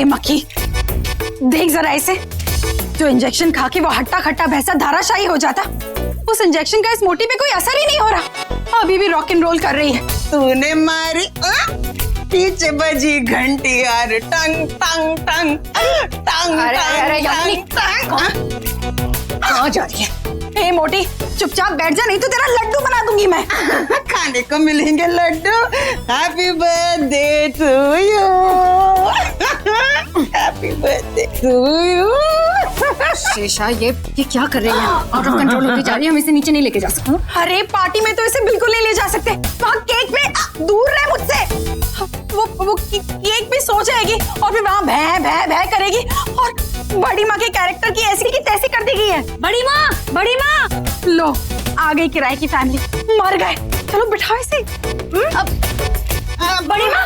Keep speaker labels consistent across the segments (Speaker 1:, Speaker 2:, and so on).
Speaker 1: ए मक्खी, देख जरा इसे, जो इंजेक्शन खा के वो हट्टा खट्टा भैंसा धाराशायी हो जाता, उस इंजेक्शन का इस मोटी पे कोई असर ही नहीं हो रहा, अभी भी रॉक एंड रोल कर रही है।
Speaker 2: तूने मारी पीछे बजी घंटी यार, टंग टंग टंग टंग।
Speaker 1: अरे कहाँ जा रही है? ए मोटी, चुपचाप बैठ जा, नहीं तो तेरा लड्डू बना दूंगी मैं।
Speaker 2: खाने को मिलेंगे laddu. Happy birthday to you, happy birthday to you.
Speaker 1: Shesha, ये क्या कर रही है? आउट ऑफ कंट्रोल होती जा रही है, हम इसे नीचे नहीं लेके जा सकते। अरे पार्टी में तो इसे बिल्कुल नहीं ले जा सकते, वहाँ केक में दूर रहे मुझसे। वो केक भी सो जाएगी और फिर वहाँ भै भै भै करेगी और बड़ी माँ के कैरेक्टर की ऐसी की तैसी कर दी गई है। बड़ी माँ लो, आ गई किराए की फैमिली, मर गए। चलो बिठाओ इसे। बड़ी माँ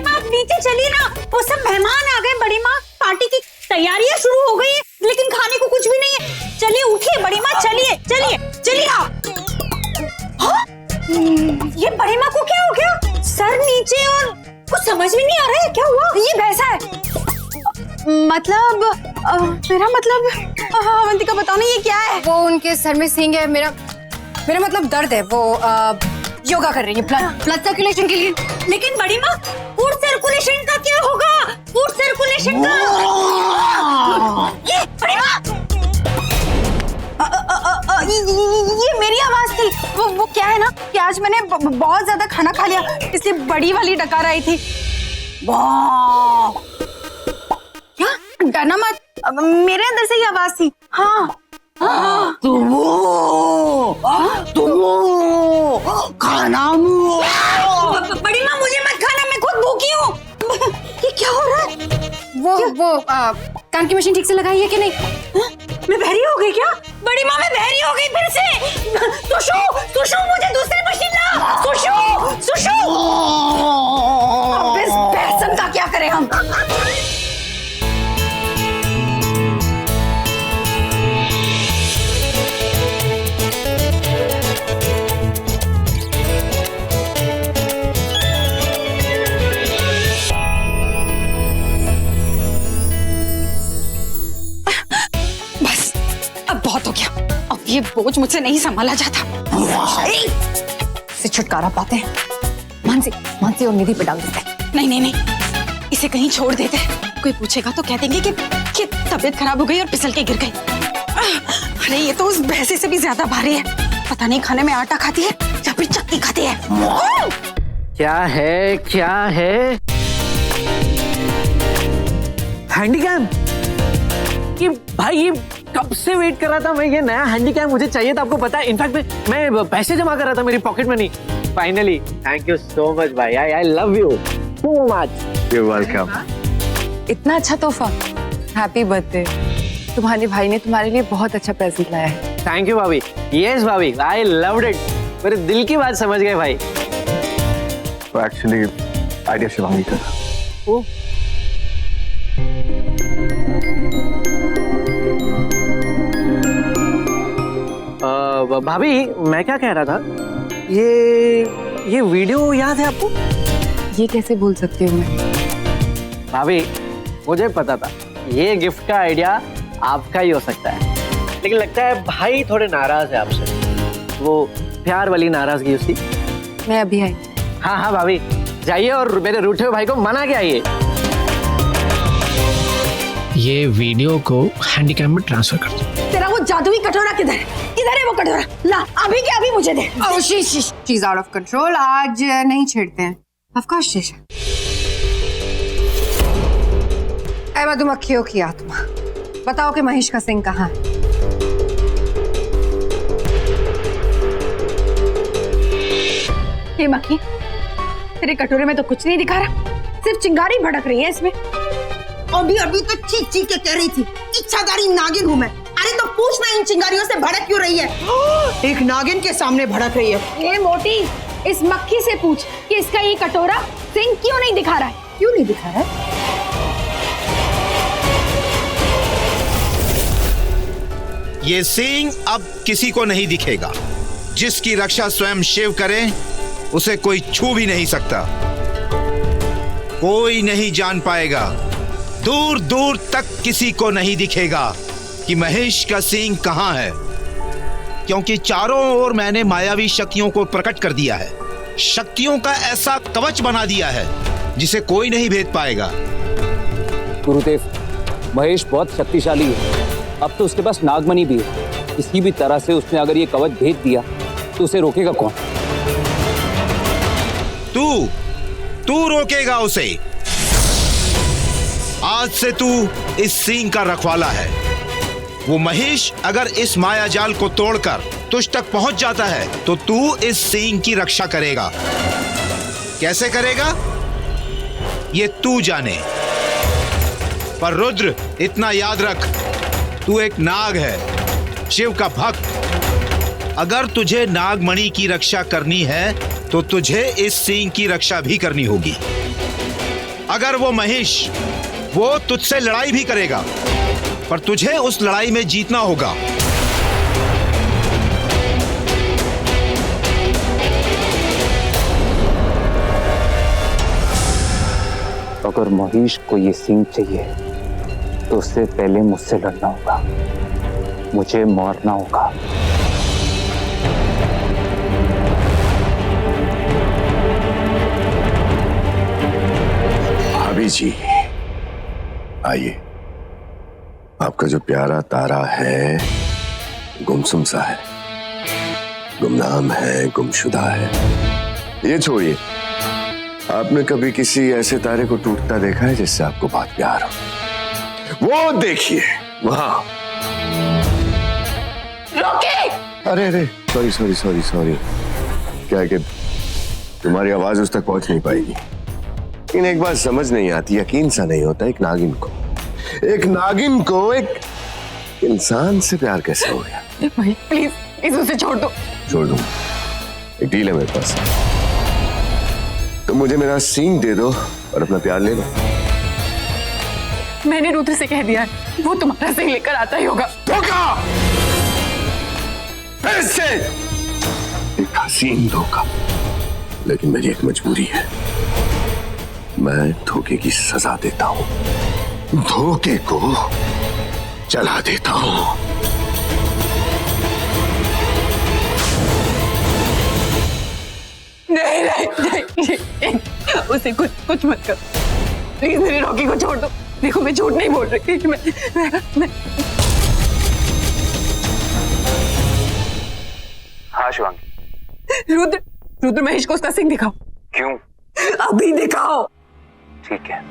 Speaker 1: आप नीचे चलिए ना, वो सब मेहमान आ गए। बड़ी माँ, पार्टी की तैयारियां शुरू हो गई है, लेकिन खाने को कुछ भी नहीं है। चलिए उठिए बड़ी माँ, चलिए आप। ये बड़ी माँ को क्या हो गया? सर नीचे और कुछ समझ में नहीं आ रहा है, क्या हुआ? ये भैंसा है। मतलब मेरा मतलब अवंतिका बताओ ना, ये क्या है?
Speaker 3: वो उनके सर में सींग है। मेरा मतलब दर्द है। वो योगा कर रही है ब्लड सर्कुलेशन के लिए।
Speaker 1: लेकिन बड़ी माँ, फूड सर्कुलेशन का क्या होगा? फूड सर्कुलेशन का ये बड़ी माँ, ये मेरी आवाज थी। वो क्या है ना कि आज मैंने बहुत ज्यादा खाना खा लिया, इसलिए बड़ी वाली डकार आई थी। क्या? डरना मत, मेरे अंदर से ही आवाज थी। हाँ
Speaker 2: तुम खाना
Speaker 1: बड़ी माँ, मुझे मत खाना, मैं खुद भूखी हूँ। ये क्या हो रहा है?
Speaker 3: वो कान की मशीन ठीक से लगाई है कि नहीं?
Speaker 1: मैं बहरी हो गई क्या? बड़ी माँ, मैं बहरी हो गई फिर से। सुशु, मुझे दूसरी मशीन ला। सुशु। अब इस बहसन का क्या करें हम? बहुत हो गया, अब ये बोझ मुझसे नहीं संभाला जाता।
Speaker 3: से छुटकारा पाते हैं, मानसी और निधि पे डाल देते हैं।
Speaker 1: नहीं, इसे कहीं छोड़ देते हैं। कोई पूछेगा तो कह देंगे कि तबीयत खराब हो गई और फिसल के गिर गई। अरे ये तो उस भैंसे से भी ज्यादा भारी है, पता नहीं खाने में आटा खाती है या फिर चक्की खाती है।
Speaker 4: क्या है हैंडीकैम? ये भाई, ये कब से वेट कर रहा था मैं, ये नया हैंडीकैम मुझे चाहिए था, आपको पता है। इनफैक्ट मैं पैसे जमा कर रहा था, मेरी pocket money. Finally, thank you so much भाई, I love you so much.
Speaker 5: You welcome.
Speaker 3: इतना अच्छा तोहफा, हैप्पी बर्थडे। तुम्हारे भाई ने तुम्हारे लिए बहुत अच्छा प्रेजेंट लाया है।
Speaker 4: थैंक यू भाभी। यस भाभी, आई लव्ड इट। मेरे दिल की बात समझ गए भाई।
Speaker 5: तो एक्चुअली आइडिया शिवांगी का था।
Speaker 4: ओ भाभी, मैं क्या कह रहा था, ये वीडियो याद है आपको?
Speaker 3: ये कैसे भूल सकती हूँ मैं?
Speaker 4: भाभी, मुझे पता था ये गिफ्ट का आइडिया आपका ही हो सकता है, लेकिन लगता है भाई थोड़े नाराज है आपसे, वो प्यार वाली नाराजगी उसकी।
Speaker 3: मैं अभी आई।
Speaker 4: हाँ भाभी, जाइए और मेरे रूठे हुए भाई को मना के आइए।
Speaker 6: ये वीडियो को हैंडीकैम में ट्रांसफर कर दो।
Speaker 1: तेरा वो जादुई कटोरा किधर है वो कटोरा? ला, अभी के अभी मुझे दे।
Speaker 3: शीज आउट ऑफ कंट्रोल, आज नहीं छेड़ते हैं। ऑफ कोर्स शीशा। ऐ मधुमक्खियों की आत्मा, बताओ कि महेश का सिंह कहाँ है?
Speaker 1: हे मक्खी, तेरे कटोरे में तो कुछ नहीं दिखा रहा, सिर्फ चिंगारी भड़क रही है इसमें।
Speaker 2: अभी तो चीख के कह रही थी इच्छाधारी नागिन हूँ मैं। अरे तो पूछना इन चिंगारियों से भड़क क्यों रही है? एक नागिन के सामने भड़क रही है।
Speaker 1: ए मोटी, इस मक्खी से पूछ कि इसका ये कटोरा सिंह क्यों नहीं दिखा रहा है?
Speaker 3: क्यों नहीं दिखा रहा है?
Speaker 7: ये सिंह अब किसी को नहीं दिखेगा। जिसकी रक्षा स्वयं शिव करे, उसे कोई छू भी नहीं सकता। कोई नहीं जान पाएगा, दूर दूर तक किसी को नहीं दिखेगा कि महेश का सींग कहां है, क्योंकि चारों ओर मैंने मायावी शक्तियों को प्रकट कर दिया है। शक्तियों का ऐसा कवच बना दिया है जिसे कोई नहीं भेद पाएगा।
Speaker 8: गुरुदेव, महेश बहुत शक्तिशाली है। अब तो उसके पास नागमणि भी है। किसी भी तरह से उसने अगर ये कवच भेज दिया तो उसे रोकेगा कौन?
Speaker 7: तू रोकेगा उसे। आज से तू इस सींग का रखवाला है। वो महेश अगर इस माया जाल को तोड़कर तुझ तक पहुंच जाता है तो तू इस सींग की रक्षा करेगा। कैसे करेगा ये तू जाने, पर रुद्र इतना याद रख, तू एक नाग है, शिव का भक्त। अगर तुझे नागमणि की रक्षा करनी है तो तुझे इस सींग की रक्षा भी करनी होगी। अगर वो महेश वो तुझसे लड़ाई भी करेगा, पर तुझे उस लड़ाई में जीतना होगा।
Speaker 8: अगर महेश को ये सींग चाहिए तो उससे पहले मुझसे लड़ना होगा, मुझे मारना होगा।
Speaker 5: भाभी जी आइए। आपका जो प्यारा तारा है गुमसुम सा है, गुमनाम है, गुमशुदा है। ये छोड़िए, आपने कभी किसी ऐसे तारे को टूटता देखा है जिससे आपको बहुत प्यार हो? वो देखिए वहां। अरे अरे सॉरी सॉरी सॉरी सॉरी, क्या है कि तुम्हारी आवाज उस तक पहुंच नहीं पाएगी। लेकिन एक बात समझ नहीं आती, यकीन सा नहीं होता, एक नागिन को एक इंसान से प्यार कैसे हो गया?
Speaker 3: भाई प्लीज उसे छोड़ दो।
Speaker 5: छोड़ दूं? एक डील है मेरे पास, तुम मुझे मेरा सींग दे दो और अपना प्यार ले लो।
Speaker 3: मैंने रुद्र से कह दिया है, वो तुम्हारा सींग लेकर आता ही होगा।
Speaker 5: धोखा, फिर से एक हसीन धोखा। लेकिन मेरी एक मजबूरी है, मैं धोखे की सजा देता हूं, धोखे को जला देता हूं।
Speaker 3: नहीं, उसे कुछ मत कर प्लीज। मेरी रॉकी को छोड़ दो। देखो मैं झूठ नहीं बोल रही। मैं
Speaker 8: हाँ शिवांगी।
Speaker 3: रुद्र महेश को उसका सींग दिखाओ।
Speaker 8: क्यों?
Speaker 3: अभी दिखाओ।
Speaker 8: ठीक है।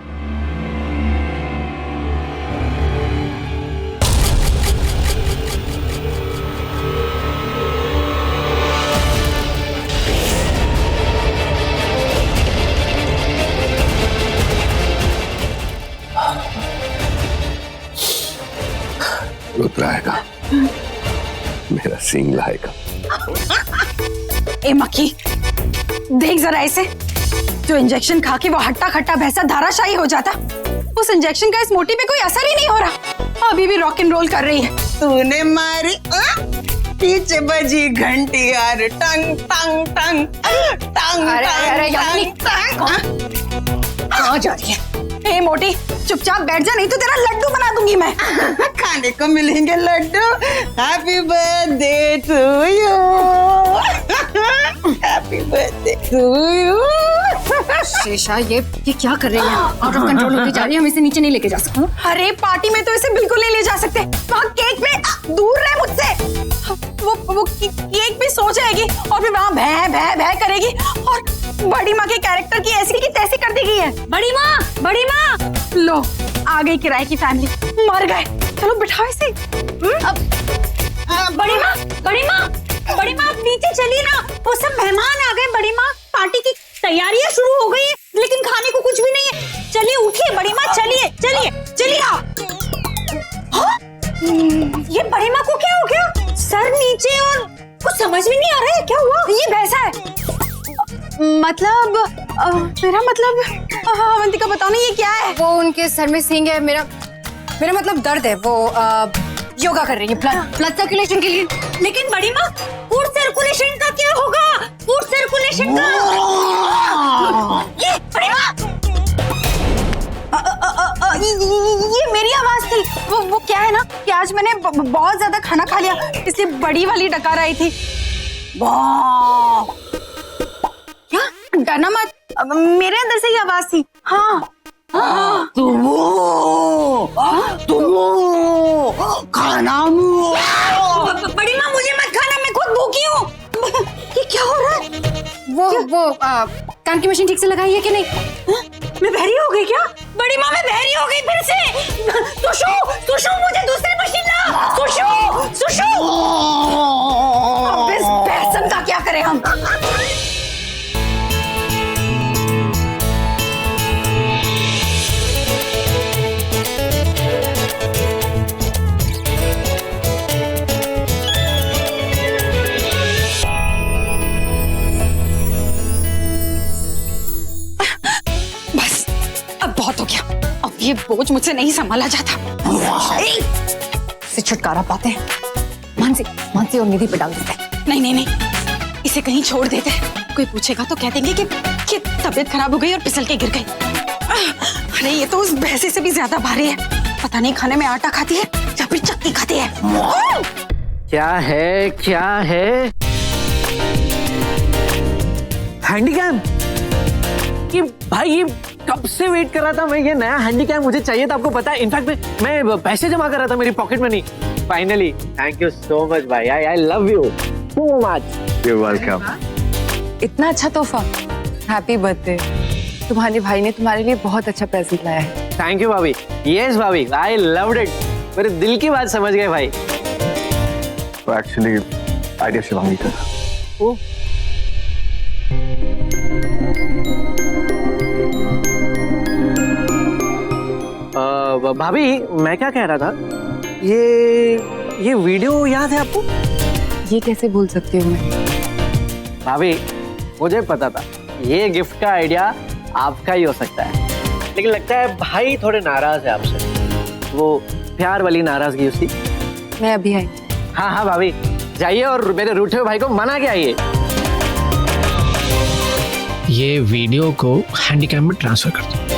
Speaker 5: रुद्र आएगा, मेरा सींग लाएगा।
Speaker 1: ए मक्खी, देख जरा इसे। जो इंजेक्शन खा के वो हट्टा खट्टा भैंसा धाराशाही हो जाता, उस इंजेक्शन का इस मोटी पे कोई असर ही नहीं हो रहा। अभी भी रॉक एंड रोल कर रही है।
Speaker 2: तूने मारी पीछे बजी घंटी यार, टंग टंग टंग टंग।
Speaker 1: अरे कहाँ जा रही है? ए मोटी, चुपचाप बैठ जा, नहीं तो तेरा लड्डू बना दूंगी मैं।
Speaker 2: खाने को मिलेंगे laddu. Happy birthday to you, happy birthday to you.
Speaker 1: Shesha, ये क्या कर रही है? आउट ऑफ कंट्रोल होती जा रही है, हम इसे नीचे नहीं लेके जा सकते। अरे पार्टी में तो इसे बिल्कुल नहीं ले जा सकते। वहाँ केक में दूर रहे मुझसे। वो केक भी सो जाएगी और फिर वहाँ भै भै भै करेगी और बड़ी माँ के कैरेक्टर की ऐसी की तैसी कर दी गई है। बड़ी माँ लो, आ गई किराए की फैमिली। मर गए। चलो बिठाओ इसे। बड़ी माँ नीचे चलिए ना, वो सब मेहमान आ गए। बड़ी माँ, पार्टी की तैयारियां शुरू हो गई है, लेकिन खाने को कुछ भी नहीं है। चलिए उठिए बड़ी माँ, चलिए आप। ये बड़ी माँ को क्या हो गया? सर नीचे और कुछ समझ में नहीं आ रहा है, क्या हुआ? ये भैंसा है। मेरा मतलब अवंतिका बताओ ना, ये क्या है?
Speaker 9: वो उनके सर में सींग है। मेरा मतलब दर्द है। वो योगा कर रही है ब्लड सर्कुलेशन के लिए।
Speaker 1: लेकिन बड़ी माँ, फूड सर्कुलेशन का क्या होगा? फूड सर्कुलेशन का ये बड़ी माँ आवाज थी। वो क्या है ना कि आज मैंने बहुत ज्यादा खाना खा लिया, इसलिए बड़ी वाली डकार आई थी। वाह, क्या डरना मत, मेरे अंदर से ही आवाज थी। हाँ
Speaker 2: खाना
Speaker 1: बड़ी माँ, मुझे मत खाना, मैं खुद भूखी हूँ। ये क्या हो रहा है?
Speaker 9: वो कान की मशीन ठीक से लगाई है कि नहीं?
Speaker 1: मैं बहरी हो गई क्या? बड़ी माँ, मैं बहरी हो गई फिर से। सुशु, मुझे दूसरी मशीन ला। सुशु। अब इस बहसन का क्या करें हम? बस, अब बहुत हो गया। अब ये बोझ मुझसे नहीं संभाला जाता। से छुटकारा पाते हैं। मानसी और निधि पे डाल देते हैं। नहीं, इसे कहीं छोड़ देते हैं। कोई पूछेगा तो कह देंगे कि तबीयत खराब हो गई और फिसल के गिर गई। अरे ये तो उस भैंसे से भी ज्यादा भारी है। पता नहीं खाने में आटा खाती है या फिर चक्की खाती है।
Speaker 4: क्या है हैंडीकैम? कि भाई ये कब से वेट कर रहा था मैं, ये नया हैंडीकैम मुझे चाहिए था, आपको पता है। इनफैक्ट मैं पैसे जमा कर रहा था, मेरी pocket money. Finally, thank you so much भाई, I love you so much.
Speaker 5: You welcome.
Speaker 3: इतना अच्छा तोहफा, हैप्पी बर्थडे। तुम्हारे भाई ने तुम्हारे लिए बहुत अच्छा प्रेजेंट लाया है।
Speaker 4: थैंक यू भाभी। यस भाभी, आई लव्ड इट। मेरे दिल की बात समझ गए भाई।
Speaker 5: एक्चुअली आइडिया शिवांगी का।
Speaker 4: ओ भाभी, मैं क्या कह रहा था, ये वीडियो याद है आपको?
Speaker 3: ये कैसे भूल सकती हूँ मैं?
Speaker 4: भाभी, मुझे पता था ये गिफ्ट का आइडिया आपका ही हो सकता है, लेकिन लगता है भाई थोड़े नाराज है आपसे। वो प्यार वाली नाराजगी उसकी।
Speaker 3: मैं अभी आई।
Speaker 4: हाँ भाभी, जाइए और मेरे रूठे हुए भाई को मना के आइए।
Speaker 6: ये वीडियो को हैंडीकैम में ट्रांसफर कर दो।